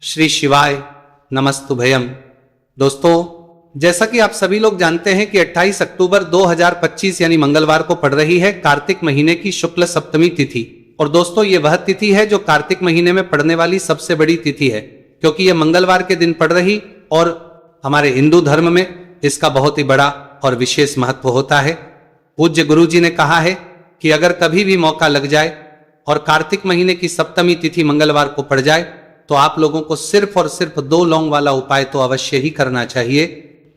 श्री शिवाय नमस्तुभयम। दोस्तों, जैसा कि आप सभी लोग जानते हैं कि 28 अक्टूबर 2025 यानी मंगलवार को पड़ रही है कार्तिक महीने की शुक्ल सप्तमी तिथि। और दोस्तों, ये वह तिथि है जो कार्तिक महीने में पड़ने वाली सबसे बड़ी तिथि है, क्योंकि यह मंगलवार के दिन पड़ रही और हमारे हिंदू धर्म में इसका बहुत ही बड़ा और विशेष महत्व होता है। पूज्य गुरु जी ने कहा है कि अगर कभी भी मौका लग जाए और कार्तिक महीने की सप्तमी तिथि मंगलवार को पड़ जाए तो आप लोगों को सिर्फ और सिर्फ 2 लौंग वाला उपाय तो अवश्य ही करना चाहिए,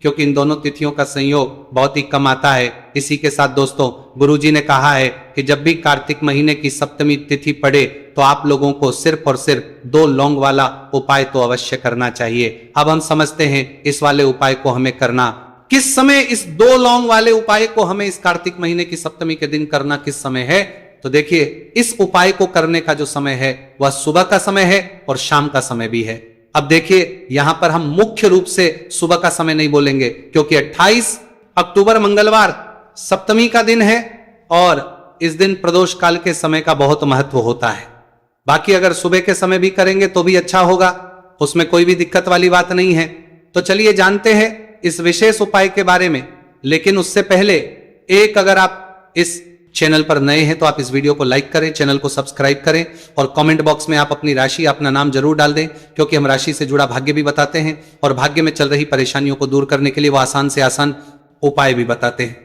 क्योंकि इन दोनों तिथियों का संयोग बहुत ही कम आता है। इसी के साथ दोस्तों, गुरुजी ने कहा है कि जब भी कार्तिक महीने की सप्तमी तिथि पड़े तो आप लोगों को सिर्फ और सिर्फ 2 लौंग वाला उपाय तो अवश्य करना चाहिए। अब हम समझते हैं इस वाले उपाय को हमें करना किस समय, इस 2 लौंग वाले उपाय को हमें इस कार्तिक महीने की सप्तमी के दिन करना किस समय है। तो देखिए, इस उपाय को करने का जो समय है वह सुबह का समय है और शाम का समय भी है। अब देखिए, यहां पर हम मुख्य रूप से सुबह का समय नहीं बोलेंगे, क्योंकि 28 अक्टूबर मंगलवार सप्तमी का दिन है और इस दिन प्रदोष काल के समय का बहुत महत्व होता है। बाकी अगर सुबह के समय भी करेंगे तो भी अच्छा होगा, उसमें कोई भी दिक्कत वाली बात नहीं है। तो चलिए जानते हैं इस विशेष उपाय के बारे में। लेकिन उससे पहले अगर आप इस चैनल पर नए हैं तो आप इस वीडियो को लाइक करें, चैनल को सब्सक्राइब करें और कमेंट बॉक्स में आप अपनी राशि, अपना नाम जरूर डाल दें, क्योंकि हम राशि से जुड़ा भाग्य भी बताते हैं और भाग्य में चल रही परेशानियों को दूर करने के लिए वो आसान से आसान उपाय भी बताते हैं।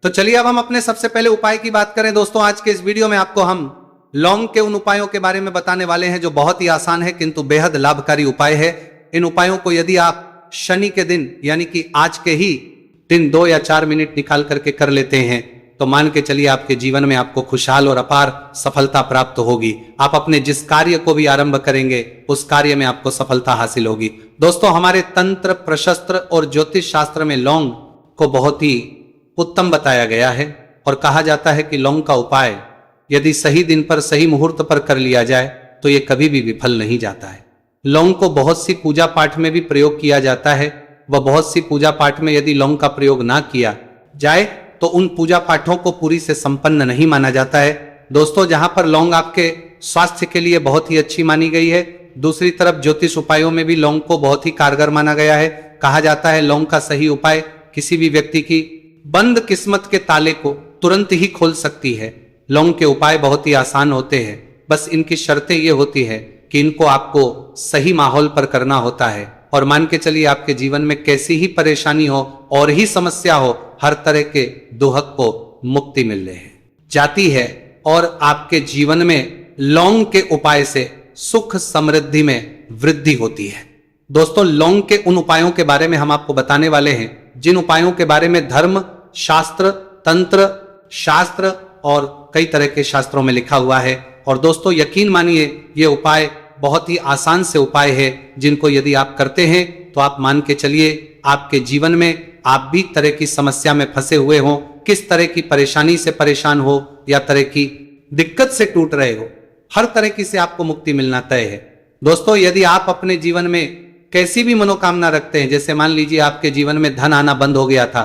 तो चलिए अब हम अपने सबसे पहले उपाय की बात करें। दोस्तों, आज के इस वीडियो में आपको हम लौंग के उन उपायों के बारे में बताने वाले हैं जो बहुत ही आसान है किंतु बेहद लाभकारी उपाय है। इन उपायों को यदि आप शनि के दिन यानी कि आज के ही दिन 2 या 4 मिनट निकाल करके कर लेते हैं तो मान के चलिए आपके जीवन में आपको खुशहाल और अपार सफलता प्राप्त होगी। आप अपने जिस कार्य को भी आरंभ करेंगे उस कार्य में आपको सफलता हासिल होगी। दोस्तों, हमारे तंत्र, प्रशस्त्र और ज्योतिष शास्त्र में लौंग को बहुत ही उत्तम बताया गया है और कहा जाता है कि लौंग का उपाय यदि सही दिन पर, सही मुहूर्त पर कर लिया जाए तो यह कभी भी विफल नहीं जाता है। लौंग को बहुत सी पूजा पाठ में भी प्रयोग किया जाता है। वह बहुत सी पूजा पाठ में यदि लौंग का प्रयोग ना किया जाए तो उन पूजा पाठों को पूरी से संपन्न नहीं माना जाता है। दोस्तों, जहां पर लौंग आपके स्वास्थ्य के लिए बहुत ही अच्छी मानी गई है, दूसरी तरफ ज्योतिष उपायों में भी लौंग को बहुत ही कारगर माना गया है। कहा जाता है लौंग का सही उपाय किसी भी व्यक्ति की बंद किस्मत के ताले को तुरंत ही खोल सकती है। लौंग के उपाय बहुत ही आसान होते हैं, बस इनकी शर्तें ये होती है कि इनको आपको सही माहौल पर करना होता है। और मान के चलिए आपके जीवन में कैसी ही परेशानी हो और ही समस्या हो, हर तरह के दुहक को मुक्ति मिल रही है जाती है और आपके जीवन में लौंग के उपाय से सुख समृद्धि में वृद्धि होती है। दोस्तों, लौंग के उन उपायों के बारे में हम आपको बताने वाले हैं जिन उपायों के बारे में धर्म शास्त्र, तंत्र शास्त्र और कई तरह के शास्त्रों में लिखा हुआ है। और दोस्तों, यकीन मानिए ये उपाय बहुत ही आसान से उपाय है जिनको यदि आप करते हैं तो आप मान के चलिए आपके जीवन में आप भी तरह की समस्या में फंसे हुए हो, किस तरह की परेशानी से परेशान हो या तरह की दिक्कत से टूट रहे हो, हर तरह की से आपको मुक्ति मिलना तय है। दोस्तों, यदि आप अपने जीवन में कैसी भी मनोकामना रखते हैं, जैसे मान लीजिए आपके जीवन में धन आना बंद हो गया था,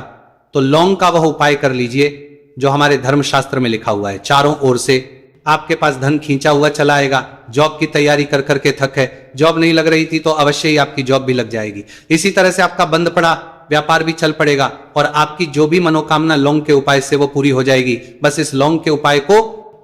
तो लौंग का वह उपाय कर लीजिए जो हमारे धर्मशास्त्र में लिखा हुआ है। चारों ओर से आपके पास धन खींचा हुआ चला आएगा। जॉब की तैयारी कर करके थक है, जॉब नहीं लग रही थी तो अवश्य ही आपकी जॉब भी लग जाएगी। इसी तरह से आपका बंद पड़ा व्यापार भी चल पड़ेगा और आपकी जो भी मनोकामना लौंग के उपाय से वो पूरी हो जाएगी। बस इस लौंग के उपाय को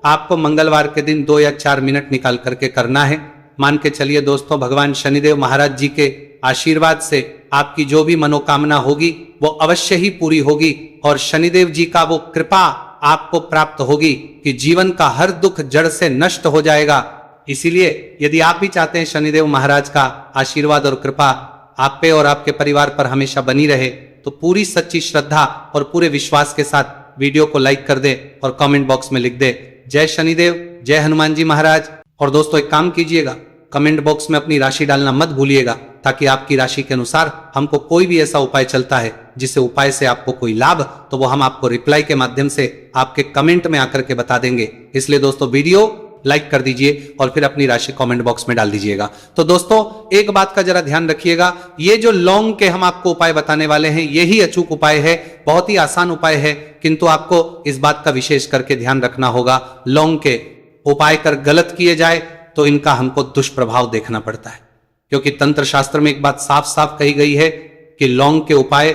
आपको मंगलवार के दिन 2 या 4 मिनट निकाल करके करना है। मान के चलिए दोस्तों, भगवान शनिदेव महाराज जी के आशीर्वाद से आपकी जो भी मनोकामना होगी वो अवश्य ही पूरी होगी और शनिदेव जी का वो कृपा आपको प्राप्त होगी कि जीवन का हर दुख जड़ से नष्ट हो जाएगा। इसीलिए यदि आप भी चाहते हैं शनिदेव महाराज का आशीर्वाद और कृपा आप पे और आपके परिवार पर हमेशा बनी रहे, तो पूरी सच्ची श्रद्धा और पूरे विश्वास के साथ वीडियो को लाइक कर दे और कमेंट बॉक्स में लिख दे जय शनिदेव, जय हनुमान जी महाराज। और दोस्तों, एक काम कीजिएगा, कमेंट बॉक्स में अपनी राशि डालना मत भूलिएगा, ताकि आपकी राशि के अनुसार हमको कोई भी ऐसा उपाय चलता है जिससे उपाय से आपको कोई लाभ, तो वो हम आपको रिप्लाई के माध्यम से आपके कमेंट में आकर के बता देंगे। इसलिए दोस्तों, वीडियो लाइक कर दीजिए और फिर अपनी राशि कमेंट बॉक्स में डाल दीजिएगा। तो दोस्तों, एक बात का जरा ध्यान रखिएगा, ये जो लौंग के हम आपको उपाय बताने वाले हैं यही अचूक उपाय है, बहुत ही आसान उपाय है, किंतु आपको इस बात का विशेष करके ध्यान रखना होगा। लौंग के उपाय कर गलत किए जाए तो इनका हमको दुष्प्रभाव देखना पड़ता है। क्योंकि तंत्र शास्त्र में एक बात साफ साफ कही गई है कि लौंग के उपाय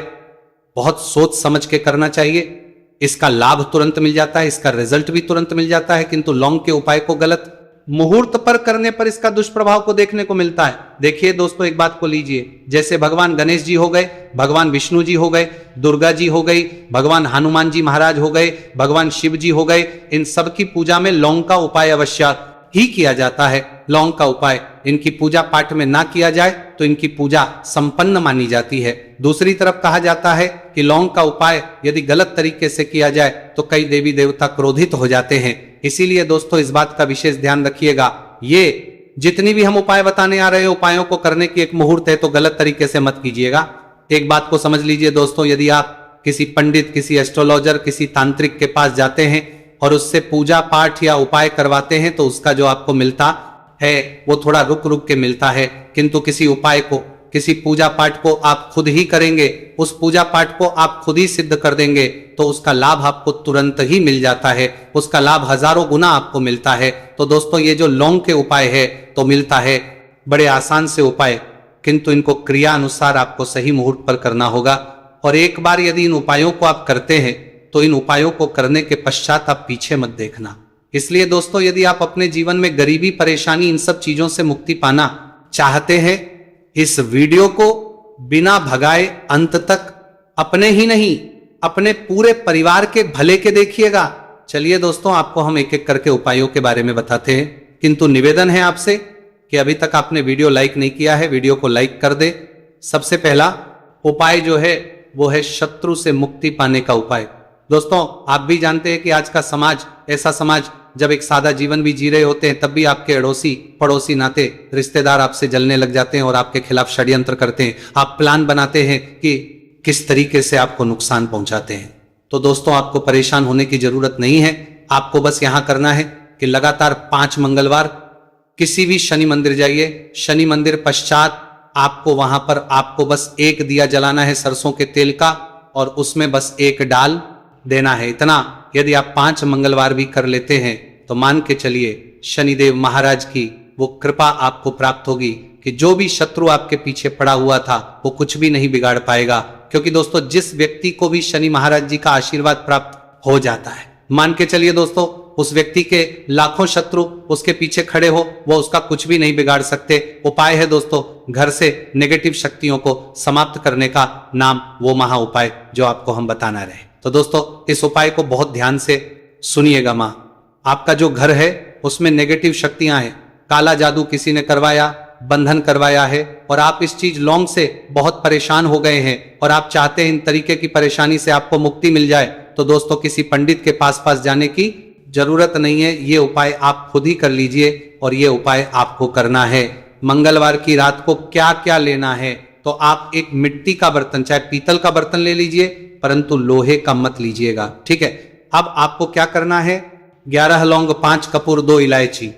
बहुत सोच समझ के करना चाहिए। इसका लाभ तुरंत मिल जाता है, इसका रिजल्ट भी तुरंत मिल जाता है, किंतु लौंग के उपाय को गलत मुहूर्त पर करने पर इसका दुष्प्रभाव को देखने को मिलता है। देखिए दोस्तों, एक बात को लीजिए, जैसे भगवान गणेश जी हो गए, भगवान विष्णु जी हो गए, दुर्गा जी हो गई, भगवान हनुमान जी महाराज हो गए, भगवान शिव जी हो गए, इन सब की पूजा में लौंग का उपाय अवश्य ही किया जाता है। लौंग का उपाय इनकी पूजा पाठ में ना किया जाए तो इनकी पूजा संपन्न मानी जाती है। दूसरी तरफ कहा जाता है कि लौंग का उपाय यदि गलत तरीके से किया जाए तो कई देवी देवता क्रोधित हो जाते हैं। इसीलिए दोस्तों इस बात का विशेष ध्यान रखिएगा। ये जितनी भी हम उपाय बताने आ रहे हैं, उपायों को करने की एक मुहूर्त है, तो गलत तरीके से मत कीजिएगा। एक बात को समझ लीजिए दोस्तों, यदि आप किसी पंडित, किसी एस्ट्रोलॉजर, किसी तांत्रिक के पास जाते हैं और उससे पूजा पाठ या उपाय करवाते हैं तो उसका जो आपको मिलता है वो थोड़ा रुक रुक के मिलता है। किंतु किसी उपाय को, किसी पूजा पाठ को आप खुद ही करेंगे, उस पूजा पाठ को आप खुद ही सिद्ध कर देंगे तो उसका लाभ आपको तुरंत ही मिल जाता है, उसका लाभ हजारों गुना आपको मिलता है। तो दोस्तों ये जो लौंग के उपाय है तो मिलता है बड़े आसान से उपाय, किंतु इनको क्रिया अनुसार आपको सही मुहूर्त पर करना होगा। और एक बार यदि इन उपायों को आप करते हैं तो इन उपायों को करने के पश्चात आप पीछे मत देखना। इसलिए दोस्तों यदि आप अपने जीवन में गरीबी, परेशानी, इन सब चीजों से मुक्ति पाना चाहते हैं, इस वीडियो को बिना भगाए अंत तक अपने ही नहीं अपने पूरे परिवार के भले के देखिएगा। चलिए दोस्तों, आपको हम एक एक करके उपायों के बारे में बताते हैं, किंतु निवेदन है आपसे कि अभी तक आपने वीडियो लाइक नहीं किया है, वीडियो को लाइक कर दे। सबसे पहला उपाय जो है वो है शत्रु से मुक्ति पाने का उपाय। दोस्तों आप भी जानते हैं कि आज का समाज, ऐसा समाज जब एक सादा जीवन भी जी रहे होते हैं तब भी आपके अड़ोसी, पड़ोसी, नाते, रिश्तेदार आपसे जलने लग जाते हैं और आपके खिलाफ षड्यंत्र करते हैं। आप प्लान बनाते हैं कि किस तरीके से आपको नुकसान पहुंचाते हैं। तो दोस्तों आपको परेशान होने की जरूरत नहीं है। आपको बस यहां करना है कि लगातार 5 मंगलवार किसी भी शनि मंदिर जाइए। शनि मंदिर पश्चात आपको वहां पर आपको बस एक दिया जलाना है सरसों के तेल का और उसमें बस एक डाल देना है। इतना यदि आप 5 मंगलवार भी कर लेते हैं तो मान के चलिए शनिदेव महाराज की वो कृपा आपको प्राप्त होगी कि जो भी शत्रु आपके पीछे पड़ा हुआ था वो कुछ भी नहीं बिगाड़ पाएगा। क्योंकि दोस्तों जिस व्यक्ति को भी शनि महाराज जी का आशीर्वाद प्राप्त हो जाता है, मान के चलिए दोस्तों उस व्यक्ति के लाखों शत्रु उसके पीछे खड़े हो, वो उसका कुछ भी नहीं बिगाड़ सकते। उपाय है दोस्तों घर से नेगेटिव शक्तियों को समाप्त करने का, नाम वो महा उपाय जो आपको हम बताना रहे। तो दोस्तों इस उपाय को बहुत ध्यान से सुनिएगा। मां, आपका जो घर है उसमें नेगेटिव शक्तियां हैं, काला जादू किसी ने करवाया, बंधन करवाया है और आप इस चीज लौंग से बहुत परेशान हो गए हैं और आप चाहते हैं इन तरीके की परेशानी से आपको मुक्ति मिल जाए, तो दोस्तों किसी पंडित के पास जाने की जरूरत नहीं है। ये उपाय आप खुद ही कर लीजिए और ये उपाय आपको करना है। मंगलवार की रात को क्या क्या लेना है, तो आप एक मिट्टी का बर्तन, चाहे पीतल का बर्तन ले लीजिए, परंतु लोहे का मत लीजिएगा, ठीक है। अब आपको क्या करना है, 11 लौंग, 5 कपूर, 2 इलायची।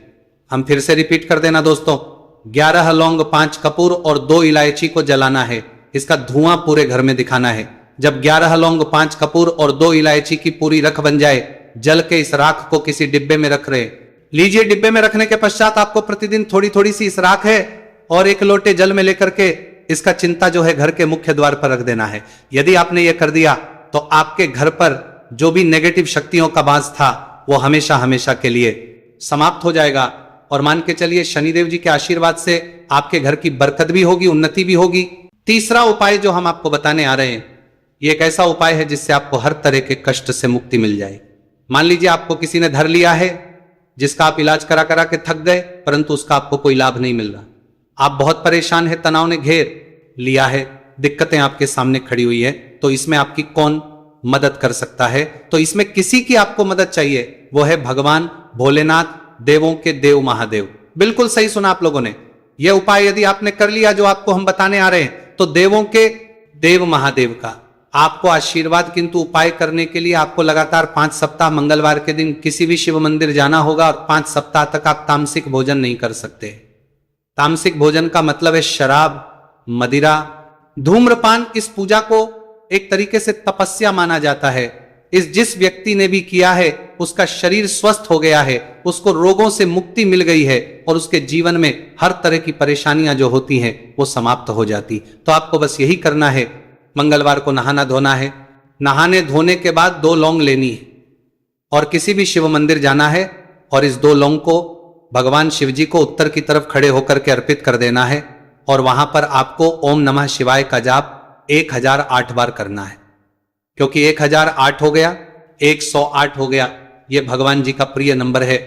हम फिर से रिपीट कर देना दोस्तों, 11 लौंग, 5 कपूर और 2 इलायची को जलाना है। इसका धुआं पूरे घर में दिखाना है। जब 11 लौंग, 5 कपूर और 2 इलायची की पूरी रख बन जाए, जल के इस राख को किसी डिब्बे में रख रहे लीजिए। डिब्बे में रखने के पश्चात आपको प्रतिदिन थोड़ी थोड़ी सी इस राख है और 1 लोटे जल में लेकर के इसका चिंता जो है घर के मुख्य द्वार पर रख देना है। यदि आपने यह कर दिया तो आपके घर पर जो भी नेगेटिव शक्तियों का वास था वो हमेशा हमेशा के लिए समाप्त हो जाएगा। और मान के चलिए शनिदेव जी के आशीर्वाद से आपके घर की बरकत भी होगी, उन्नति भी होगी। तीसरा उपाय जो हम आपको बताने आ रहे हैं, ये एक ऐसा उपाय है जिससे आपको हर तरह के कष्ट से मुक्ति मिल जाए। मान लीजिए आपको किसी ने धर लिया है, जिसका आप इलाज करा करा के थक गए, परंतु उसका आपको कोई लाभ नहीं मिल रहा। आप बहुत परेशान है, तनाव ने घेर लिया है, दिक्कतें आपके सामने खड़ी हुई है, तो इसमें आपकी कौन मदद कर सकता है? तो इसमें किसी की आपको मदद चाहिए, वो है भगवान भोलेनाथ, देवों के देव महादेव। बिल्कुल सही सुना आप लोगों ने। यह उपाय यदि आपने कर लिया जो आपको हम बताने आ रहे हैं, तो देवों के देव महादेव का आपको आशीर्वाद। किंतु उपाय करने के लिए आपको लगातार 5 सप्ताह मंगलवार के दिन किसी भी शिव मंदिर जाना होगा और 5 सप्ताह तक आप तामसिक भोजन नहीं कर सकते। तामसिक भोजन का मतलब है शराब, मदिरा, धूम्रपान। इस पूजा को एक तरीके से तपस्या माना जाता है। जिस व्यक्ति ने भी किया है उसका शरीर स्वस्थ हो गया है, उसको रोगों से मुक्ति मिल गई है और उसके जीवन में हर तरह की परेशानियां जो होती हैं वो समाप्त हो जाती। तो आपको बस यही करना है, मंगलवार को नहाना धोना है, नहाने धोने के बाद 2 लौंग लेनी है और किसी भी शिव मंदिर जाना है और इस 2 लौंग को भगवान शिव जी को उत्तर की तरफ खड़े होकर के अर्पित कर देना है और वहां पर आपको ओम नमः शिवाय का जाप 1008 बार करना है, क्योंकि 1008 हो गया, 108 हो गया, ये भगवान जी का प्रिय नंबर है।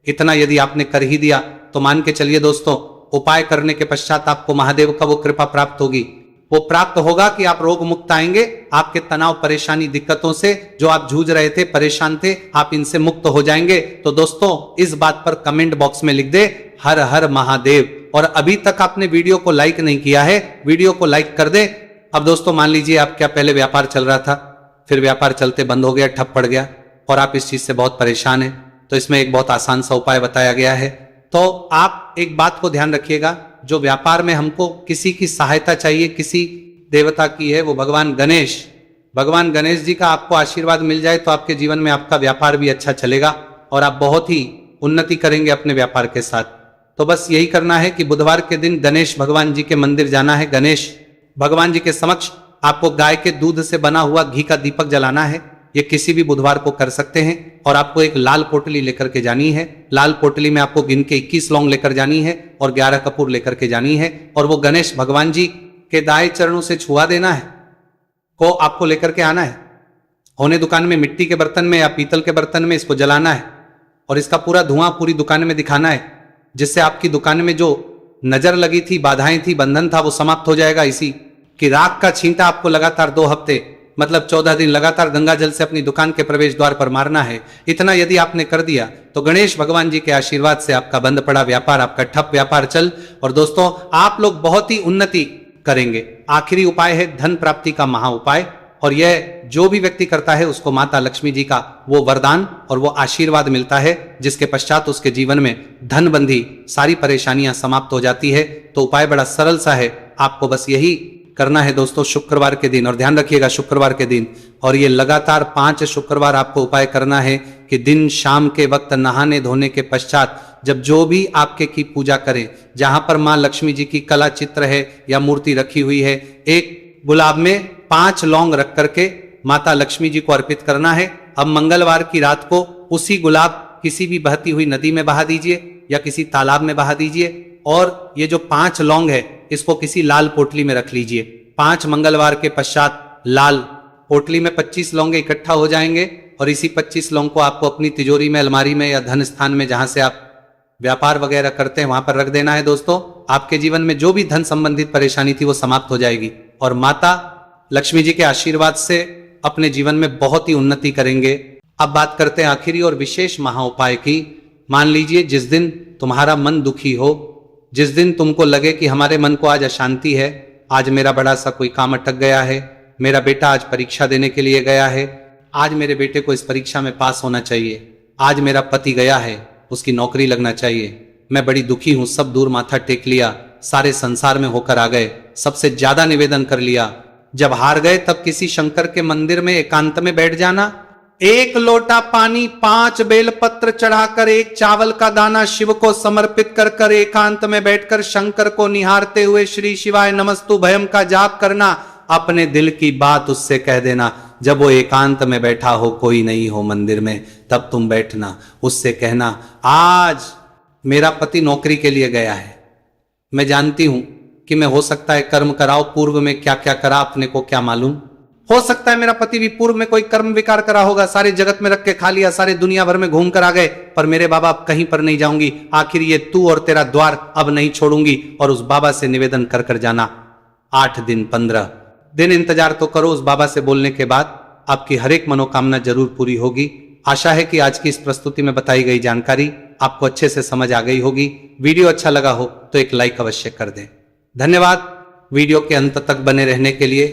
इतना यदि आपने कर ही दिया तो मान के चलिए दोस्तों, उपाय करने के पश्चात आपको महादेव का वो कृपा प्राप्त होगी। वो प्राप्त होगा कि आप रोग मुक्त आएंगे, आपके तनाव परेशानी दिक्कतों से जो आप जूझ रहे थे, परेशान थे, आप इनसे मुक्त हो जाएंगे। तो दोस्तों इस बात पर कमेंट बॉक्स में लिख दे हर हर महादेव। और अभी तक आपने वीडियो को लाइक नहीं किया है, वीडियो को लाइक कर दे। अब दोस्तों मान लीजिए आप क्या पहले व्यापार चल रहा था, फिर व्यापार चलते बंद हो गया, ठप पड़ गया और आप इस चीज से बहुत परेशान हैं, तो इसमें एक बहुत आसान सा उपाय बताया गया है। तो आप एक बात को ध्यान रखिएगा, जो व्यापार में हमको किसी की सहायता चाहिए, किसी देवता की है, वो भगवान गणेश जी का आपको आशीर्वाद मिल जाए तो आपके जीवन में आपका व्यापार भी अच्छा चलेगा और आप बहुत ही उन्नति करेंगे अपने व्यापार के साथ। तो बस यही करना है कि बुधवार के दिन गणेश भगवान जी के मंदिर जाना है, गणेश भगवान जी के समक्ष आपको गाय के दूध से बना हुआ घी का दीपक जलाना है। ये किसी भी बुधवार को कर सकते हैं और आपको एक लाल पोटली लेकर के जानी है। लाल पोटली में आपको गिन के 21 लौंग लेकर जानी है और 11 कपूर लेकर के जानी है और वो गणेश भगवान जी के दाएं चरणों से छुआ देना है को आपको लेकर के आना है। होने दुकान में मिट्टी के बर्तन में या पीतल के बर्तन में इसको जलाना है और इसका पूरा धुआं पूरी दुकान में दिखाना है, जिससे आपकी दुकान में जो नजर लगी थी, बाधाएं थी, बंधन था, वो समाप्त हो जाएगा। इसी की राख का छींटा आपको लगातार 2 हफ्ते मतलब 14 दिन लगातार गंगा जल से अपनी दुकान के प्रवेश द्वार पर मारना है। इतना यदि आपने कर दिया तो गणेश भगवान जी के आशीर्वाद से आपका बंद पड़ा व्यापार, आपका ठप व्यापार चल और दोस्तों आप लोग बहुत ही उन्नति करेंगे। आखिरी उपाय है धन प्राप्ति का महा उपाय और यह जो भी व्यक्ति करता है उसको माता लक्ष्मी जी का वो वरदान और वो आशीर्वाद मिलता है, जिसके पश्चात उसके जीवन में धन बंधी सारी परेशानियां समाप्त हो जाती है। तो उपाय बड़ा सरल सा है, आपको बस यही करना है दोस्तों शुक्रवार के दिन, और ध्यान रखिएगा शुक्रवार के दिन, और ये लगातार 5 शुक्रवार आपको उपाय करना है कि दिन शाम के वक्त नहाने धोने के पश्चात जब जो भी आपके की पूजा करें, जहां पर मां लक्ष्मी जी की कला चित्र है या मूर्ति रखी हुई है, एक गुलाब में 5 लौंग रख करके माता लक्ष्मी जी को अर्पित करना है। अब मंगलवार की रात को उसी गुलाब किसी भी बहती हुई नदी में बहा दीजिए या किसी तालाब में बहा दीजिए और ये जो 5 लौंग है इसको किसी लाल पोटली में रख लीजिए। 5 मंगलवार के पश्चात लाल पोटली में 25 लौंगे इकट्ठा हो जाएंगे और इसी 25 लौंग को आपको अपनी तिजोरी में, अलमारी में या धन स्थान में जहां से आप व्यापार वगैरह करते हैं वहां पर रख देना है। दोस्तों आपके जीवन में जो भी धन संबंधित परेशानी थी वो समाप्त हो जाएगी और माता लक्ष्मी जी के आशीर्वाद से अपने जीवन में बहुत ही उन्नति करेंगे। अब बात करते हैं आखिरी और विशेष महा उपाय की। मान लीजिए जिस दिन तुम्हारा मन दुखी हो, जिस दिन तुमको लगे कि हमारे मन को आज अशांति है, आज मेरा बड़ा सा कोई काम अटक गया है, मेरा बेटा आज परीक्षा देने के लिए गया है, आज मेरे बेटे को इस परीक्षा में पास होना चाहिए, आज मेरा पति गया है, उसकी नौकरी लगना चाहिए, मैं बड़ी दुखी हूं, सब दूर माथा टेक लिया, सारे संसार में होकर आ गए, सबसे ज्यादा निवेदन कर लिया, जब हार गए तब किसी शंकर के मंदिर में एकांत में बैठ जाना, 1 लोटा पानी, 5 बेलपत्र चढ़ाकर, 1 चावल का दाना शिव को समर्पित कर कर एकांत में बैठकर शंकर को निहारते हुए श्री शिवाय नमस्तु भयम का जाप करना। अपने दिल की बात उससे कह देना। जब वो एकांत में बैठा हो, कोई नहीं हो मंदिर में, तब तुम बैठना, उससे कहना आज मेरा पति नौकरी के लिए गया है, मैं जानती हूं कि मैं हो सकता है कर्म कराओ, पूर्व में क्या क्या करा अपने को क्या मालूम, हो सकता है मेरा पति भी पूर्व में कोई कर्म विकार करा होगा, सारे जगत में रख के खा लिया, सारे दुनिया भर में घूम कर आ गए, पर मेरे बाबा अब कहीं पर नहीं जाऊंगी, आखिर ये तू और तेरा द्वार अब नहीं छोड़ूंगी। और उस बाबा से निवेदन कर कर जाना। 8 दिन 15 दिन इंतजार तो करो, उस बाबा से बोलने के बाद आपकी हर एक मनोकामना जरूर पूरी होगी। आशा है कि आज की इस प्रस्तुति में बताई गई जानकारी आपको अच्छे से समझ आ गई होगी। वीडियो अच्छा लगा हो तो एक लाइक अवश्य कर दें। धन्यवाद वीडियो के अंत तक बने रहने के लिए।